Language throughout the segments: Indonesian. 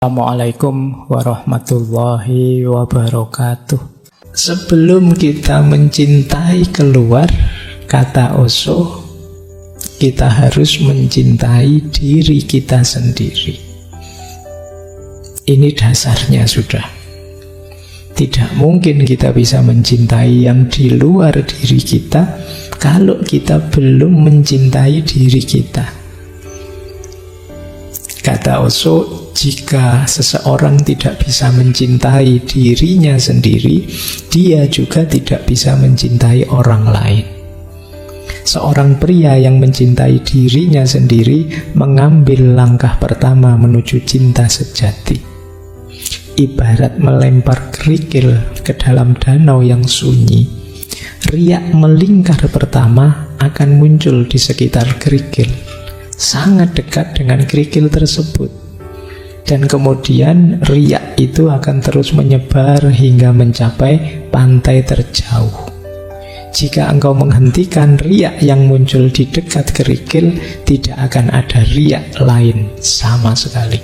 Assalamualaikum warahmatullahi wabarakatuh. Sebelum kita mencintai keluar, kata Osho, kita harus mencintai diri kita sendiri. Ini dasarnya sudah. Tidak mungkin kita bisa mencintai yang di luar diri kita kalau kita belum mencintai diri kita. Kata Osho, jika seseorang tidak bisa mencintai dirinya sendiri, dia juga tidak bisa mencintai orang lain. Seorang pria yang mencintai dirinya sendiri mengambil langkah pertama menuju cinta sejati. Ibarat melempar kerikil ke dalam danau yang sunyi, riak melingkar pertama akan muncul di sekitar kerikil, sangat dekat dengan kerikil tersebut. Dan kemudian riak itu akan terus menyebar hingga mencapai pantai terjauh. Jika engkau menghentikan riak yang muncul di dekat kerikil, tidak akan ada riak lain sama sekali.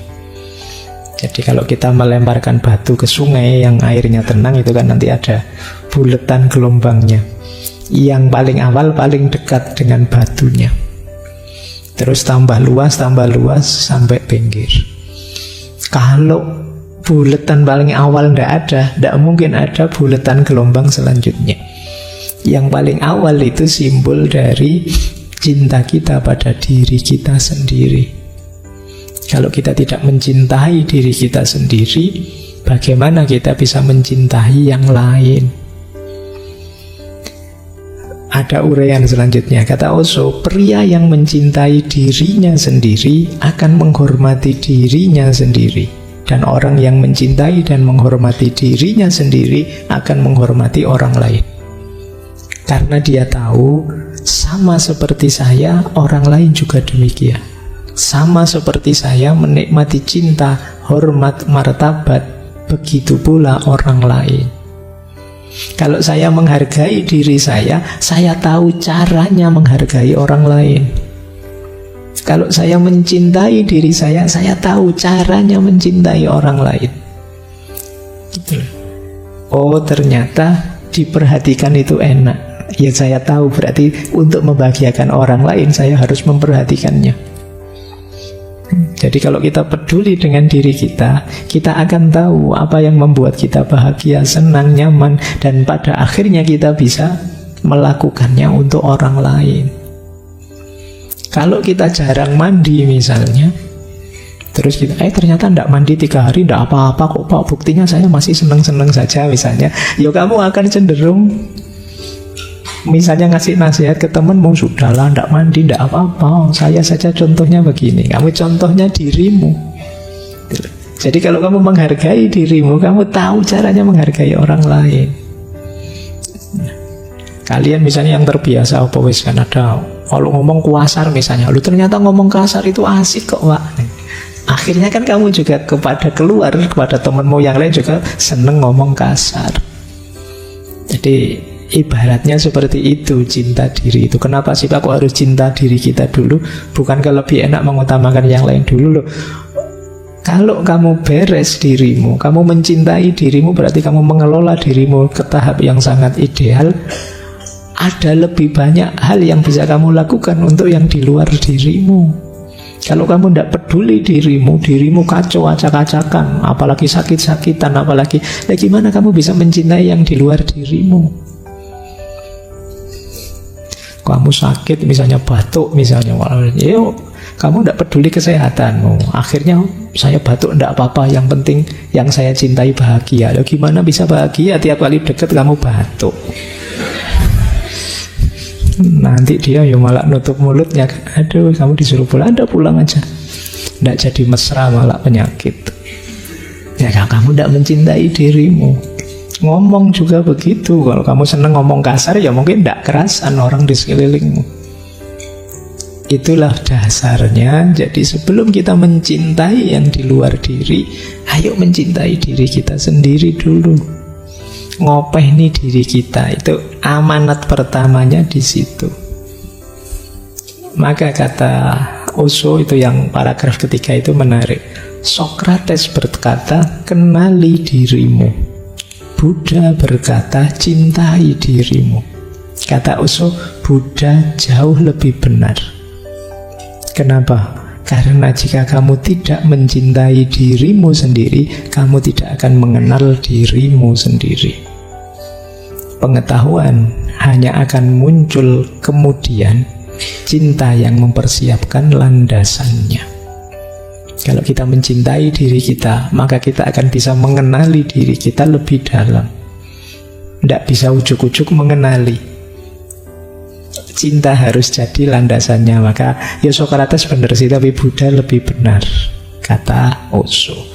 Jadi kalau kita melemparkan batu ke sungai yang airnya tenang, itu kan nanti ada buletan gelombangnya. Yang paling awal paling dekat dengan batunya, terus tambah luas sampai pinggir. Kalau buletan paling awal tidak mungkin ada buletan gelombang selanjutnya. Yang paling awal itu simbol dari cinta kita pada diri kita sendiri. Kalau kita tidak mencintai diri kita sendiri, bagaimana kita bisa mencintai yang lain? Ada uraian selanjutnya, kata Osho, pria yang mencintai dirinya sendiri akan menghormati dirinya sendiri, dan orang yang mencintai dan menghormati dirinya sendiri akan menghormati orang lain. Karena dia tahu, sama seperti saya, orang lain juga demikian. Sama seperti saya menikmati cinta, hormat, martabat, begitu pula orang lain. Kalau saya menghargai diri saya tahu caranya menghargai orang lain. Kalau saya mencintai diri saya tahu caranya mencintai orang lain. Gitu. Oh, ternyata diperhatikan itu enak. Ya, saya tahu berarti untuk membahagiakan orang lain saya harus memperhatikannya. Jadi kalau kita peduli dengan diri kita, kita akan tahu apa yang membuat kita bahagia, senang, nyaman, dan pada akhirnya kita bisa melakukannya untuk orang lain. Kalau kita jarang mandi misalnya, terus kita ternyata tidak mandi 3 hari, tidak apa-apa kok Pak, buktinya saya masih senang-senang saja misalnya, ya kamu akan cenderung misalnya ngasih nasihat ke temanmu, sudahlah, tidak mandi, tidak apa-apa, saya saja contohnya begini. Kamu contohnya dirimu. Jadi kalau kamu menghargai dirimu, kamu tahu caranya menghargai orang lain. Kalian misalnya yang terbiasa kan ada, kalau ngomong kasar misalnya, lu ternyata ngomong kasar itu asik kok Pak. Akhirnya kan kamu juga kepada temanmu yang lain juga seneng ngomong kasar. Jadi ibaratnya seperti itu cinta diri itu. Kenapa sih Pak kok harus cinta diri kita dulu? Bukankah lebih enak mengutamakan yang lain dulu loh? Kalau kamu beres dirimu, kamu mencintai dirimu, berarti kamu mengelola dirimu ke tahap yang sangat ideal. Ada lebih banyak hal yang bisa kamu lakukan untuk yang di luar dirimu. Kalau kamu tidak peduli dirimu kacau acak-acakan, apalagi sakit-sakitan, apalagi gimana kamu bisa mencintai yang di luar dirimu? Kamu sakit misalnya, batuk misalnya, kamu tidak peduli kesehatanmu, akhirnya saya batuk tidak apa-apa, yang penting yang saya cintai bahagia. Loh, gimana bisa bahagia tiap kali dekat kamu batuk? Nanti dia malah nutup mulutnya, aduh kamu disuruh pulang, Anda pulang aja. Tidak jadi mesra, malah penyakit. Ya kamu tidak mencintai dirimu. Ngomong juga begitu. Kalau kamu seneng ngomong kasar, ya mungkin tidak kerasan orang di sekelilingmu. Itulah dasarnya. Jadi sebelum kita mencintai yang di luar diri, ayo mencintai diri kita sendiri dulu. Ngopeni diri kita, itu amanat pertamanya di situ. Maka kata Osho itu yang paragraf ketiga itu menarik. Sokrates berkata, kenali dirimu. Buddha berkata, cintai dirimu. Kata Osho, Buddha jauh lebih benar. Kenapa? Karena jika kamu tidak mencintai dirimu sendiri, kamu tidak akan mengenal dirimu sendiri. Pengetahuan hanya akan muncul kemudian, cinta yang mempersiapkan landasannya. Kalau kita mencintai diri kita, maka kita akan bisa mengenali diri kita lebih dalam. Tidak bisa ujuk-ujuk mengenali. Cinta harus jadi landasannya. Maka ya Socrates benar sih, tapi Buddha lebih benar, kata Osho.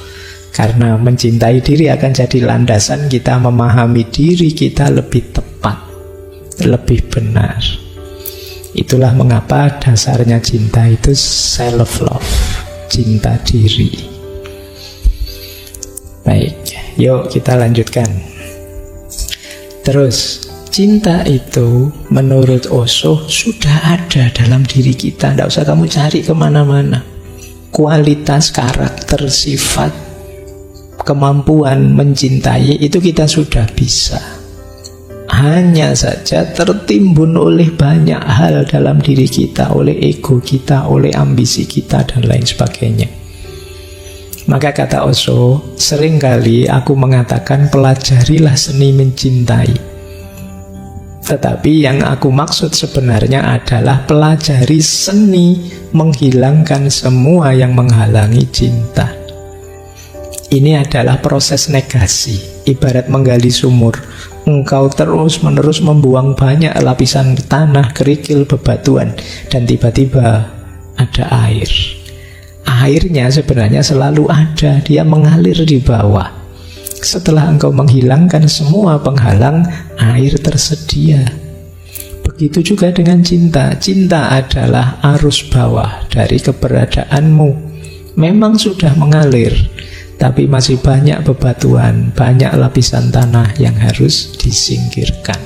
Karena mencintai diri akan jadi landasan kita memahami diri kita lebih tepat, lebih benar. Itulah mengapa dasarnya cinta itu self-love, cinta diri. Baik, yuk kita lanjutkan. Terus, cinta itu menurut Osho sudah ada dalam diri kita. Tidak usah kamu cari kemana-mana. Kualitas, karakter, sifat, kemampuan mencintai itu kita sudah bisa. Hanya saja tertimbun oleh banyak hal dalam diri kita, oleh ego kita, oleh ambisi kita, dan lain sebagainya. Maka kata Osho, seringkali aku mengatakan pelajarilah seni mencintai. Tetapi yang aku maksud sebenarnya adalah pelajari seni menghilangkan semua yang menghalangi cinta. Ini adalah proses negasi, ibarat menggali sumur. Engkau terus-menerus membuang banyak lapisan tanah, kerikil, bebatuan, dan tiba-tiba ada air. Airnya sebenarnya selalu ada, dia mengalir di bawah. Setelah engkau menghilangkan semua penghalang, air tersedia. Begitu juga dengan cinta. Cinta adalah arus bawah dari keberadaanmu. Memang sudah mengalir, tapi masih banyak bebatuan, banyak lapisan tanah yang harus disingkirkan.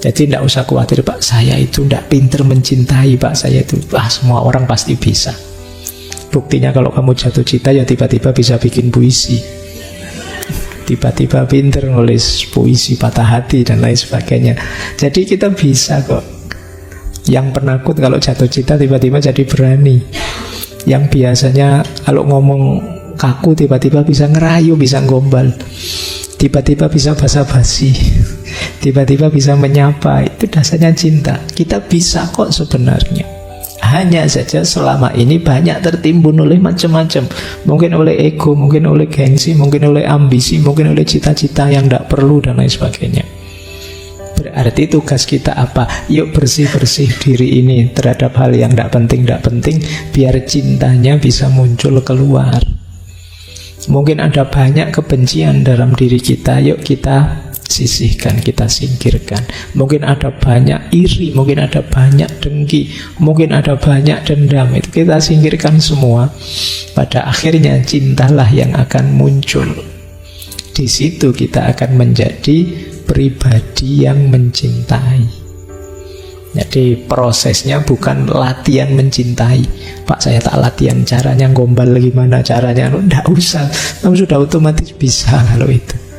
Jadi tidak usah khawatir, Pak, saya itu tidak pinter mencintai, Pak, saya itu, semua orang pasti bisa. Buktinya kalau kamu jatuh cinta, ya tiba-tiba bisa bikin puisi, tiba-tiba pinter nulis puisi patah hati, dan lain sebagainya. Jadi kita bisa kok. Yang penakut kalau jatuh cinta tiba-tiba jadi berani. Yang biasanya kalau ngomong kaku tiba-tiba bisa ngerayu, bisa gombal, tiba-tiba bisa basa-basi, tiba-tiba bisa menyapa. Itu dasarnya cinta. Kita bisa kok sebenarnya. Hanya saja selama ini banyak tertimbun oleh macam-macam. Mungkin oleh ego, mungkin oleh gengsi, mungkin oleh ambisi, mungkin oleh cita-cita yang tidak perlu, dan lain sebagainya. Berarti tugas kita apa? Yuk bersih-bersih diri ini terhadap hal yang tidak penting, biar cintanya bisa muncul keluar. Mungkin ada banyak kebencian dalam diri kita, yuk kita sisihkan, kita singkirkan. Mungkin ada banyak iri, mungkin ada banyak dengki, mungkin ada banyak dendam, itu kita singkirkan semua. Pada akhirnya cintalah yang akan muncul. Di situ kita akan menjadi pribadi yang mencintai. Jadi prosesnya bukan latihan mencintai. Pak, saya tak latihan caranya gombal gimana caranya. Tidak usah, kamu sudah otomatis bisa kalau itu.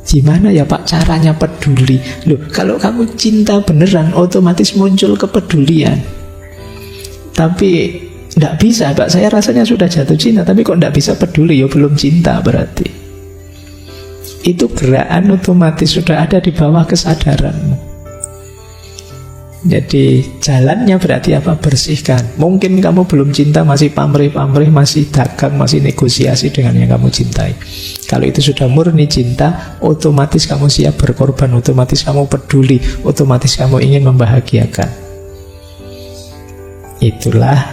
Gimana ya Pak caranya peduli? Loh, kalau kamu cinta beneran, otomatis muncul kepedulian. Tapi tidak bisa, Pak, saya rasanya sudah jatuh cinta, tapi kok tidak bisa peduli, ya belum cinta berarti. Itu gerakan otomatis sudah ada di bawah kesadaranmu. Jadi jalannya berarti apa? Bersihkan. Mungkin kamu belum cinta, masih pamrih-pamrih, masih dagang, masih negosiasi dengan yang kamu cintai. Kalau itu sudah murni cinta, otomatis kamu siap berkorban, otomatis kamu peduli, otomatis kamu ingin membahagiakan. Itulah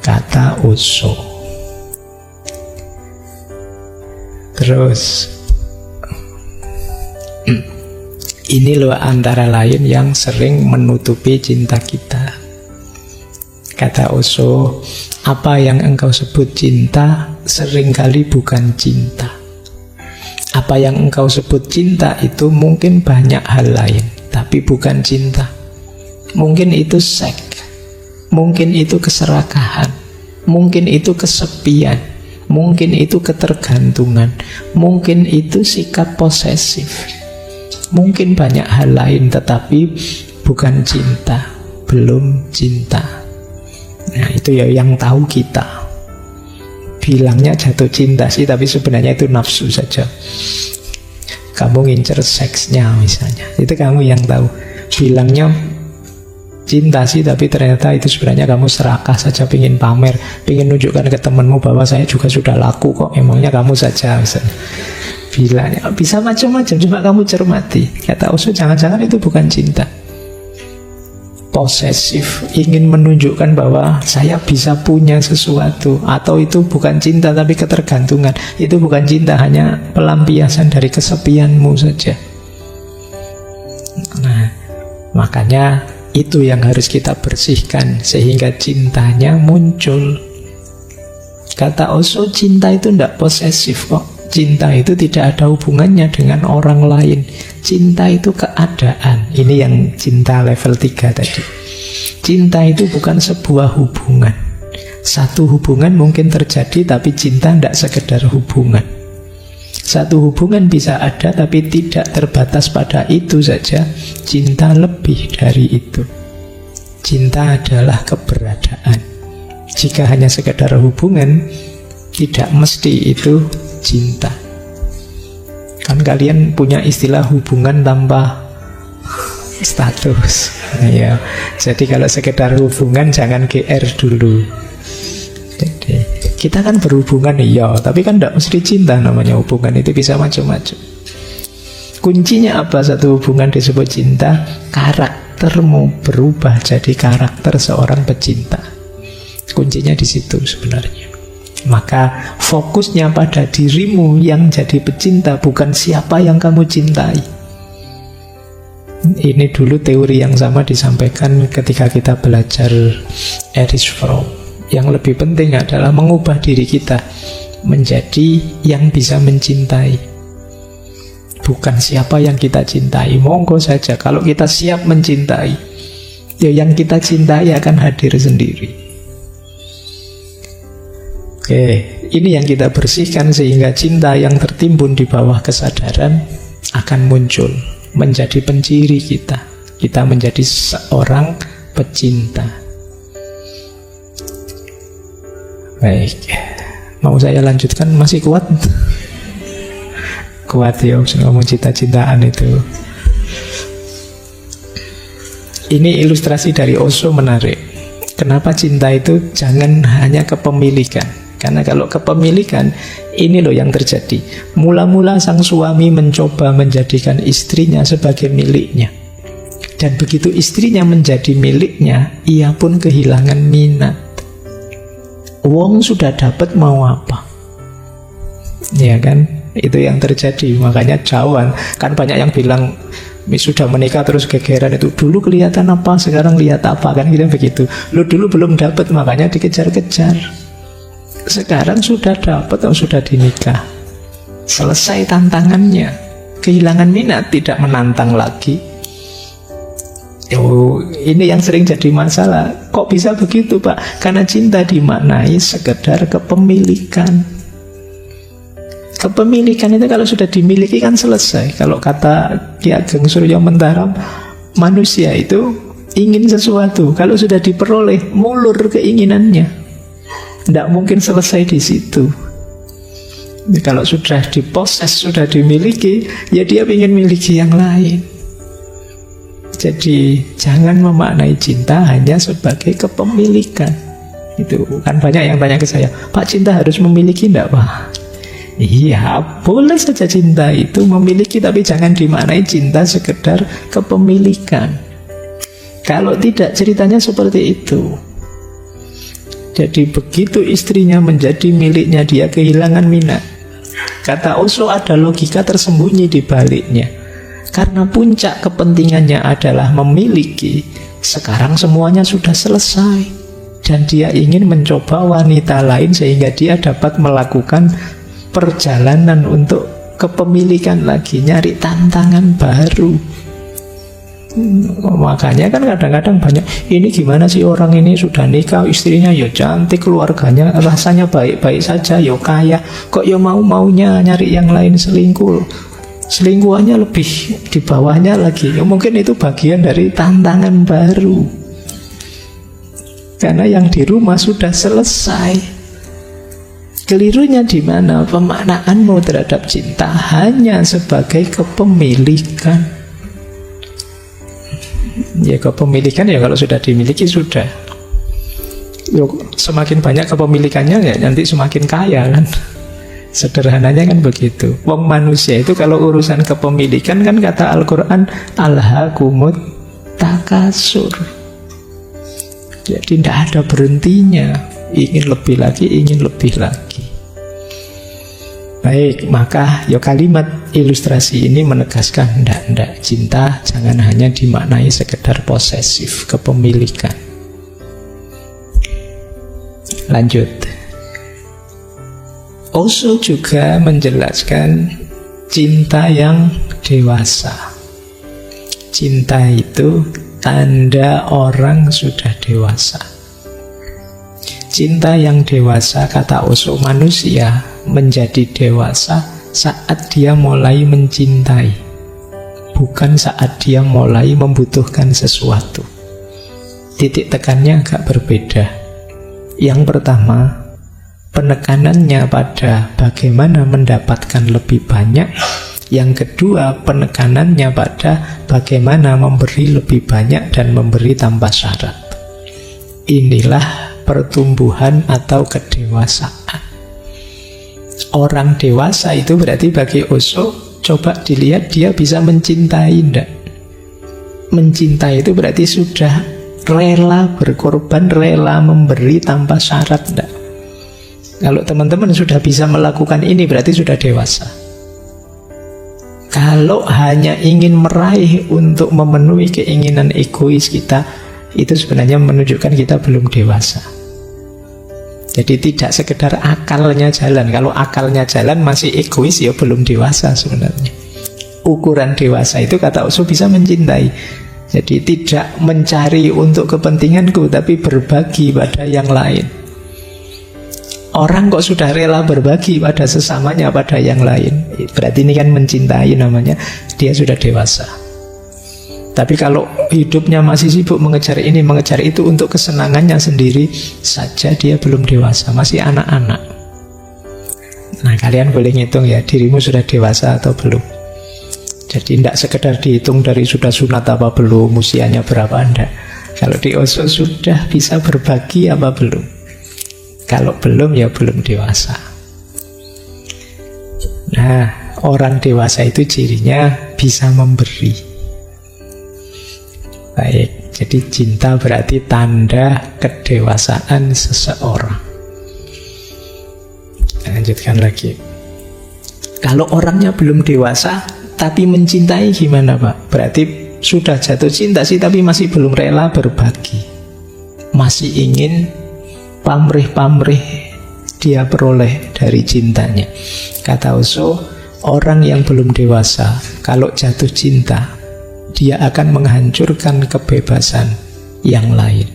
kata Osho. Terus ini loh antara lain yang sering menutupi cinta kita. Kata Osho, apa yang engkau sebut cinta seringkali bukan cinta. Apa yang engkau sebut cinta itu mungkin banyak hal lain, tapi bukan cinta. Mungkin itu seks, mungkin itu keserakahan, mungkin itu kesepian, mungkin itu ketergantungan, mungkin itu sikap posesif, mungkin banyak hal lain, tetapi bukan cinta, belum cinta. Nah, itu ya yang tahu kita. Bilangnya jatuh cinta sih, tapi sebenarnya itu nafsu saja. Kamu ngincer seksnya misalnya, itu kamu yang tahu. Bilangnya cinta sih, tapi ternyata itu sebenarnya kamu serakah saja, pingin pamer, pingin nunjukkan ke temanmu bahwa saya juga sudah laku kok, emangnya kamu saja misalnya. Bilangnya bisa macam-macam, cuma kamu cermati. Kata Osho, jangan-jangan itu bukan cinta. Posesif, ingin menunjukkan bahwa saya bisa punya sesuatu, atau itu bukan cinta tapi ketergantungan. Itu bukan cinta, hanya pelampiasan dari kesepianmu saja. Nah, makanya itu yang harus kita bersihkan sehingga cintanya muncul. Kata Osho, cinta itu tidak posesif kok. Cinta itu tidak ada hubungannya dengan orang lain. Cinta itu keadaan. Ini yang cinta level 3 tadi. Cinta itu bukan sebuah hubungan. Satu hubungan mungkin terjadi, tapi cinta tidak sekedar hubungan. Satu hubungan bisa ada, tapi tidak terbatas pada itu saja. Cinta lebih dari itu. Cinta adalah keberadaan. Jika hanya sekedar hubungan, tidak mesti itu cinta. Kan kalian punya istilah hubungan tanpa status. Ya, jadi kalau sekedar hubungan jangan GR dulu. Jadi kita kan berhubungan iya, tapi kan tidak mesti cinta namanya hubungan, itu bisa macam-macam. Kuncinya apa satu hubungan disebut cinta? Karaktermu berubah jadi karakter seorang pecinta. Kuncinya di situ sebenarnya. Maka fokusnya pada dirimu yang jadi pecinta, bukan siapa yang kamu cintai. Ini dulu teori yang sama disampaikan ketika kita belajar Erich Fromm. Yang lebih penting adalah mengubah diri kita menjadi yang bisa mencintai, bukan siapa yang kita cintai. Monggo saja, kalau kita siap mencintai, ya yang kita cintai akan hadir sendiri. Oke, ini yang kita bersihkan sehingga cinta yang tertimbun di bawah kesadaran akan muncul menjadi penciri kita. Kita menjadi seorang pecinta. Baik, mau saya lanjutkan? Masih kuat? Kuat ya, ngomong cinta-cintaan itu. Ini ilustrasi dari Osho menarik. Kenapa cinta itu jangan hanya kepemilikan? Karena kalau kepemilikan, ini loh yang terjadi. Mula-mula sang suami mencoba menjadikan istrinya sebagai miliknya. Dan begitu istrinya menjadi miliknya, ia pun kehilangan minat. Wong sudah dapat mau apa? Ya kan? Itu yang terjadi. Makanya jauhan. Kan banyak yang bilang sudah menikah terus gegeran itu. Dulu kelihatan apa, sekarang lihat apa. Kan kita begitu. Lu dulu belum dapat, makanya dikejar-kejar. Sekarang sudah dapat atau sudah dinikah, selesai tantangannya, kehilangan minat, tidak menantang lagi. Oh, ini yang sering jadi masalah. Kok bisa begitu, Pak? Karena cinta dimaknai sekedar kepemilikan. Kepemilikan itu kalau sudah dimiliki kan selesai. Kalau kata Ki Ageng Suryo Mentaram, manusia itu ingin sesuatu, kalau sudah diperoleh, mulur keinginannya. Tidak mungkin selesai di situ. Kalau sudah diposes, sudah dimiliki, ya dia ingin miliki yang lain. Jadi jangan memaknai cinta hanya sebagai kepemilikan. Itu kan banyak yang tanya ke saya, Pak, cinta harus memiliki enggak, Pak? Iya, boleh saja cinta itu memiliki, tapi jangan dimaknai cinta sekedar kepemilikan. Kalau tidak, ceritanya seperti itu. Jadi begitu istrinya menjadi miliknya, dia kehilangan minat. Kata Osho, ada logika tersembunyi di baliknya. Karena puncak kepentingannya adalah memiliki, sekarang semuanya sudah selesai. Dan dia ingin mencoba wanita lain sehingga dia dapat melakukan perjalanan untuk kepemilikan lagi, nyari tantangan baru. Makanya kan kadang-kadang banyak, ini gimana sih orang ini sudah nikah, istrinya ya cantik, keluarganya rasanya baik-baik saja, ya kaya, kok ya mau-maunya nyari yang lain, selingkuh. Selingkuhannya lebih di bawahnya lagi. Ya mungkin itu bagian dari tantangan baru. Karena yang di rumah sudah selesai. Kelirunya di mana? Pemaknaanmu terhadap cinta hanya sebagai kepemilikan. Ya kepemilikan ya kalau sudah dimiliki sudah. Semakin banyak kepemilikannya ya nanti semakin kaya kan. Sederhananya kan begitu. Wong manusia itu kalau urusan kepemilikan kan kata Al-Quran, alhaakumut takasur. Jadi tidak ada berhentinya. Ingin lebih lagi, ingin lebih lagi. Baik, maka ya kalimat ilustrasi ini menegaskan ndak cinta jangan hanya dimaknai sekedar posesif, kepemilikan. Lanjut. Osho juga menjelaskan cinta yang dewasa. Cinta itu tanda orang sudah dewasa. Cinta yang dewasa, kata Osho, manusia menjadi dewasa saat dia mulai mencintai, bukan saat dia mulai membutuhkan sesuatu. Titik tekannya agak berbeda. Yang pertama, penekanannya pada bagaimana mendapatkan lebih banyak. Yang kedua, penekanannya pada bagaimana memberi lebih banyak dan memberi tanpa syarat. Inilah pertumbuhan atau kedewasaan. Orang dewasa itu berarti bagi Osho, coba dilihat dia bisa mencintai enggak? Mencintai itu berarti sudah rela berkorban, rela memberi tanpa syarat enggak? Kalau teman-teman sudah bisa melakukan ini berarti sudah dewasa. Kalau hanya ingin meraih untuk memenuhi keinginan egois kita, itu sebenarnya menunjukkan kita belum dewasa. Jadi tidak sekedar akalnya jalan. Kalau akalnya jalan masih egois, ya belum dewasa sebenarnya. Ukuran dewasa itu kata Osho bisa mencintai. Jadi tidak mencari untuk kepentinganku, tapi berbagi pada yang lain. Orang kok sudah rela berbagi pada sesamanya, pada yang lain, berarti ini kan mencintai namanya. Dia sudah dewasa. Tapi kalau hidupnya masih sibuk mengejar ini, mengejar itu untuk kesenangannya sendiri saja, dia belum dewasa, masih anak-anak. Nah, kalian boleh ngitung ya, dirimu sudah dewasa atau belum. Jadi tidak sekedar dihitung dari sudah sunat apa belum, usianya berapa, enggak. Kalau di Osho sudah bisa berbagi apa belum. Kalau belum, ya belum dewasa. Nah, orang dewasa itu cirinya bisa memberi. Baik, jadi cinta berarti tanda kedewasaan seseorang. Lanjutkan lagi. Kalau orangnya belum dewasa tapi mencintai gimana Pak? Berarti sudah jatuh cinta sih tapi masih belum rela berbagi. Masih ingin pamrih-pamrih dia peroleh dari cintanya. Kata Osho, orang yang belum dewasa kalau jatuh cinta, dia akan menghancurkan kebebasan yang lain,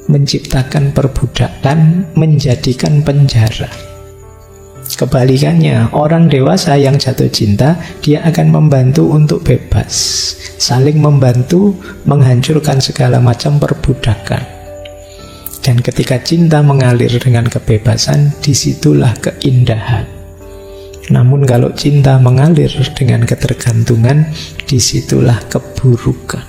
menciptakan perbudakan, menjadikan penjara. Kebalikannya, orang dewasa yang jatuh cinta, dia akan membantu untuk bebas, saling membantu menghancurkan segala macam perbudakan. Dan ketika cinta mengalir dengan kebebasan, disitulah keindahan. Namun kalau cinta mengalir dengan ketergantungan, disitulah keburukan.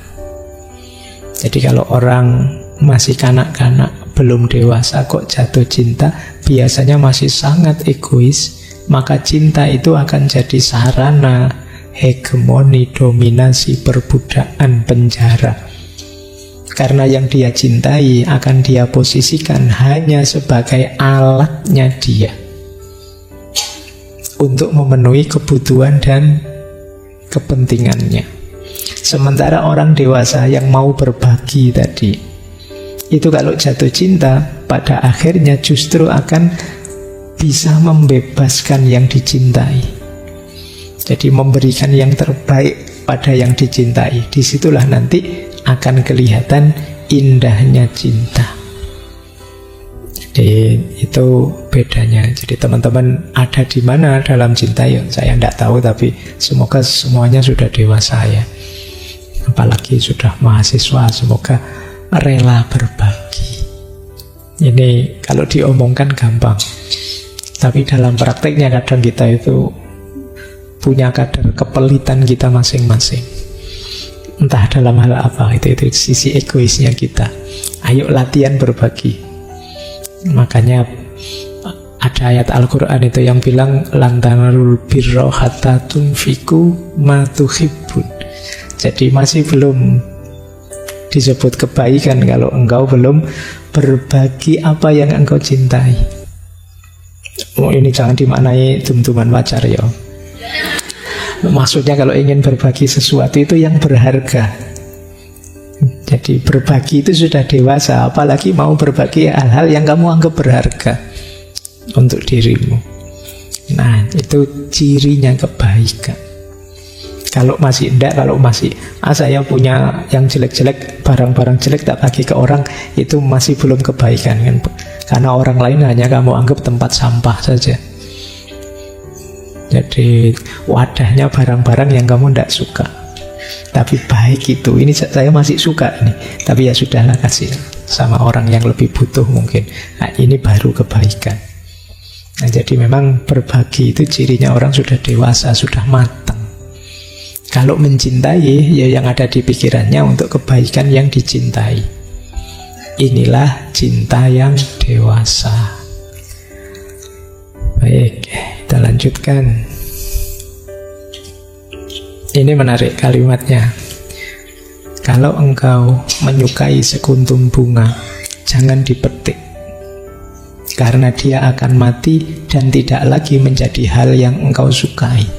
Jadi kalau orang masih kanak-kanak, belum dewasa kok jatuh cinta, biasanya masih sangat egois, maka cinta itu akan jadi sarana hegemoni, dominasi, perbudakan, penjara. Karena yang dia cintai akan dia posisikan hanya sebagai alatnya dia untuk memenuhi kebutuhan dan kepentingannya. Sementara orang dewasa yang mau berbagi tadi, itu kalau jatuh cinta, pada akhirnya justru akan bisa membebaskan yang dicintai. Jadi memberikan yang terbaik pada yang dicintai. Disitulah nanti akan kelihatan indahnya cinta. Jadi itu bedanya. Jadi teman-teman ada di mana dalam cinta ya saya tidak tahu, tapi semoga semuanya sudah dewasa ya. Apalagi sudah mahasiswa, semoga rela berbagi. Ini kalau diomongkan gampang, tapi dalam prakteknya kadang kita itu punya kadar kepelitan kita masing-masing. Entah dalam hal apa, itu sisi egoisnya kita. Ayo latihan berbagi. Makanya ada ayat Al-Quran itu yang bilang lan tanalul birra hatta tunfiqu ma tuhibbun. Jadi masih belum disebut kebaikan kalau engkau belum berbagi apa yang engkau cintai. Ini jangan dimaknai tum-tuman pacar ya. Maksudnya kalau ingin berbagi sesuatu itu yang berharga. Jadi berbagi itu sudah dewasa, apalagi mau berbagi hal-hal yang kamu anggap berharga untuk dirimu. Nah, itu cirinya kebaikan. Kalau masih enggak, kalau masih saya punya yang jelek-jelek, barang-barang jelek tak bagi ke orang, itu masih belum kebaikan kan? Karena orang lain hanya kamu anggap tempat sampah saja. Jadi wadahnya barang-barang yang kamu tidak suka. Tapi baik itu, ini saya masih suka ini, tapi ya sudahlah, kasih sama orang yang lebih butuh mungkin. Nah, ini baru kebaikan. Nah, jadi memang berbagi itu cirinya orang sudah dewasa, sudah matang. Kalau mencintai, ya yang ada di pikirannya untuk kebaikan yang dicintai. Inilah cinta yang dewasa. Baik, kita lanjutkan. Ini menarik kalimatnya. Kalau engkau menyukai sekuntum bunga, jangan dipetik, karena dia akan mati dan tidak lagi menjadi hal yang engkau sukai.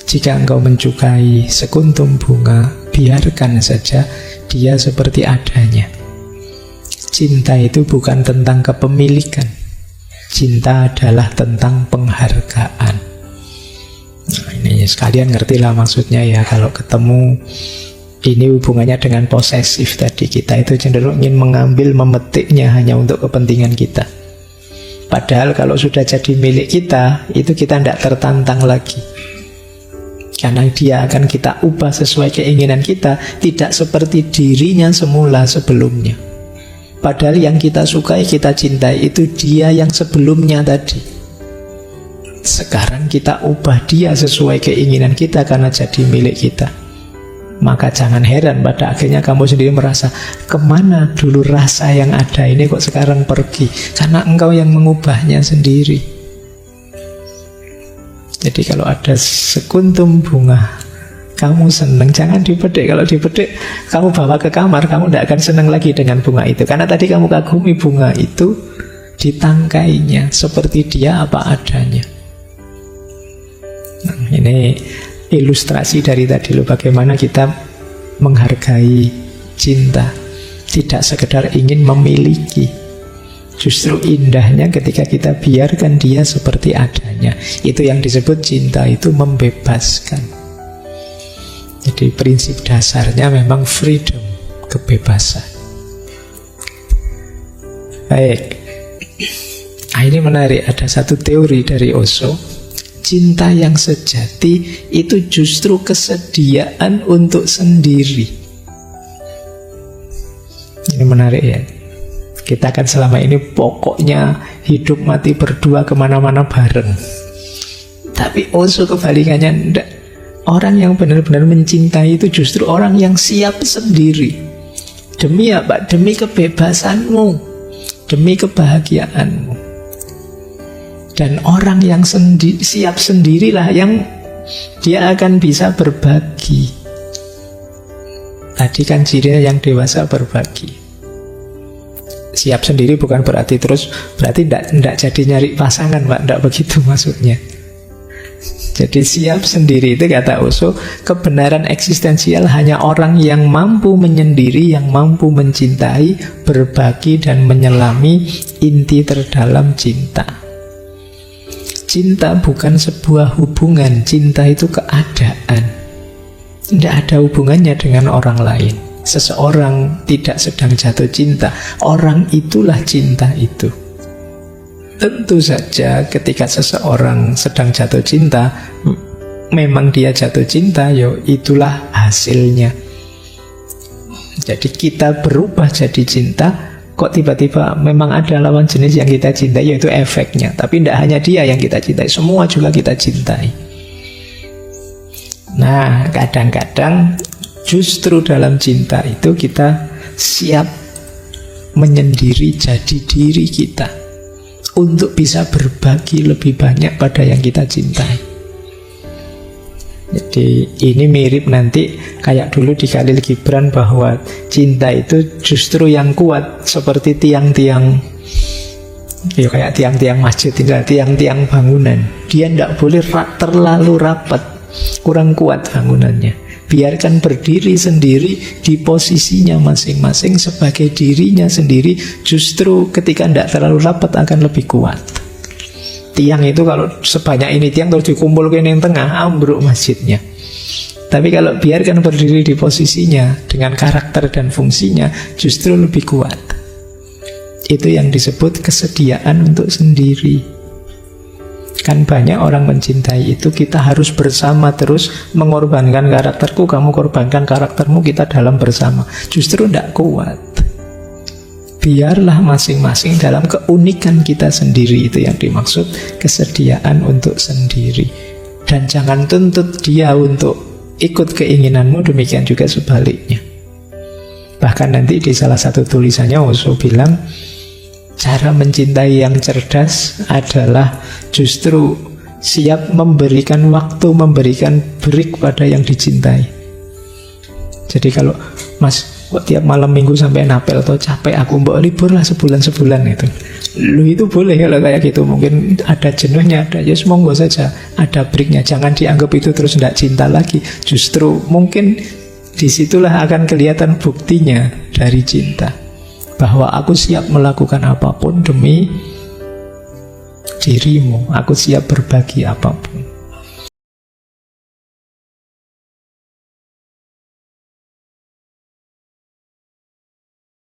Jika engkau menyukai sekuntum bunga, biarkan saja dia seperti adanya. Cinta itu bukan tentang kepemilikan. Cinta adalah tentang penghargaan. Nah, ini sekalian ngertilah maksudnya ya. Kalau ketemu ini hubungannya dengan posesif tadi, kita itu cenderung ingin mengambil, memetiknya hanya untuk kepentingan kita. Padahal kalau sudah jadi milik kita, itu kita tidak tertantang lagi, karena dia akan kita ubah sesuai keinginan kita, tidak seperti dirinya semula sebelumnya. Padahal yang kita sukai, kita cintai itu dia yang sebelumnya tadi. Sekarang kita ubah dia sesuai keinginan kita karena jadi milik kita. Maka jangan heran pada akhirnya kamu sendiri merasa, kemana dulu rasa yang ada ini kok sekarang pergi? Karena engkau yang mengubahnya sendiri. Jadi kalau ada sekuntum bunga, kamu senang, jangan dipetik. Kalau dipetik, kamu bawa ke kamar, kamu tidak akan senang lagi dengan bunga itu. Karena tadi kamu kagumi bunga itu, ditangkainya seperti dia apa adanya. Nah, ini ilustrasi dari tadi loh, bagaimana kita menghargai cinta, tidak sekedar ingin memiliki. Justru indahnya ketika kita biarkan dia seperti adanya. Itu yang disebut cinta itu membebaskan. Jadi prinsip dasarnya memang freedom, kebebasan. Baik, ini menarik. Ada satu teori dari Osho. Cinta yang sejati itu justru kesediaan untuk sendiri. Ini menarik ya. Kita kan selama ini pokoknya hidup mati berdua, kemana-mana bareng. Tapi Osho kebalikannya, enggak. Orang yang benar-benar mencintai itu justru orang yang siap sendiri. Demi apa? Demi kebebasanmu, demi kebahagiaanmu. Dan orang yang siap sendirilah yang dia akan bisa berbagi. Tadi kan cirinya yang dewasa berbagi. Siap sendiri bukan berarti tidak jadi nyari pasangan, Pak. Tidak begitu maksudnya. Jadi siap sendiri itu kata Osho, kebenaran eksistensial hanya orang yang mampu menyendiri, yang mampu mencintai, berbagi dan menyelami inti terdalam cinta. Cinta bukan sebuah hubungan, cinta itu keadaan. Tidak ada hubungannya dengan orang lain. Seseorang tidak sedang jatuh cinta, orang itulah cinta itu. Tentu saja ketika seseorang sedang jatuh cinta, memang dia jatuh cinta, yo itulah hasilnya. Jadi kita berubah jadi cinta, kok tiba-tiba memang ada lawan jenis yang kita cintai, yaitu efeknya. Tapi tidak hanya dia yang kita cintai, semua juga kita cintai. Nah, kadang-kadang justru dalam cinta itu kita siap menyendiri jadi diri kita untuk bisa berbagi lebih banyak pada yang kita cintai. Jadi ini mirip nanti kayak dulu di Khalil Gibran, bahwa cinta itu justru yang kuat, seperti tiang-tiang, ya kayak tiang-tiang masjid, tiang-tiang bangunan. Dia tidak boleh terlalu rapat, kurang kuat bangunannya. Biarkan berdiri sendiri di posisinya masing-masing sebagai dirinya sendiri. Justru ketika tidak terlalu rapat akan lebih kuat. Tiang itu kalau sebanyak ini tiang terus dikumpulkan yang tengah, ambruk masjidnya. Tapi kalau biarkan berdiri di posisinya dengan karakter dan fungsinya, justru lebih kuat. Itu yang disebut kesediaan untuk sendiri. Kan banyak orang mencintai itu, kita harus bersama terus, mengorbankan karakterku, kamu korbankan karaktermu, kita dalam bersama. Justru tidak kuat. Biarlah masing-masing dalam keunikan kita sendiri, itu yang dimaksud kesediaan untuk sendiri. Dan jangan tuntut dia untuk ikut keinginanmu, demikian juga sebaliknya. Bahkan nanti di salah satu tulisannya Osho bilang, cara mencintai yang cerdas adalah justru siap memberikan waktu, memberikan break pada yang dicintai. Jadi kalau Mas kok tiap malam minggu sampai napel atau capek, aku mbok libur lah sebulan itu. Lu itu boleh kalau kayak gitu. Mungkin ada jenuhnya, ada ya monggo saja, ada breaknya. Jangan dianggap itu terus tidak cinta lagi. Justru mungkin disitulah akan kelihatan buktinya dari cinta, bahwa aku siap melakukan apapun demi dirimu, aku siap berbagi apapun.